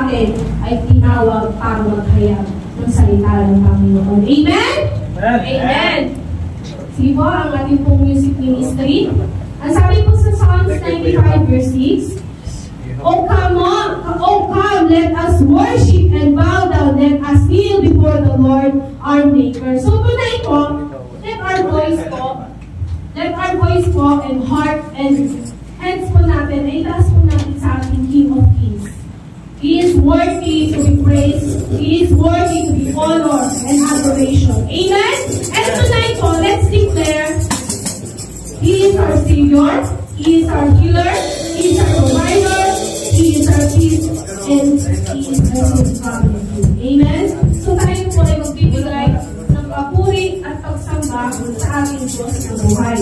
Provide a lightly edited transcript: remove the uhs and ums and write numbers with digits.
atin ay tinawag para maghayag ng salita ng Panginoon. Amen? Amen! Sige po, ang ating pong music ministry. Ang sabi po sa Psalms 95 verse 6, Oh come, let us worship and bow down, let us kneel before the Lord our Maker. So tonight po, let our voice po and heart and hands po natin, ay taas po natin sa ating King of Kings. He is worthy to be praised. He is worthy to be honored and adoration. Amen? And tonight po, let's declare, He is our Savior, He is our healer, He is our provider, He is our peace, and He is our promise. Amen? So tayo po ay magbibigay ng papuri at pagsamba sa ating Diyos na buhay.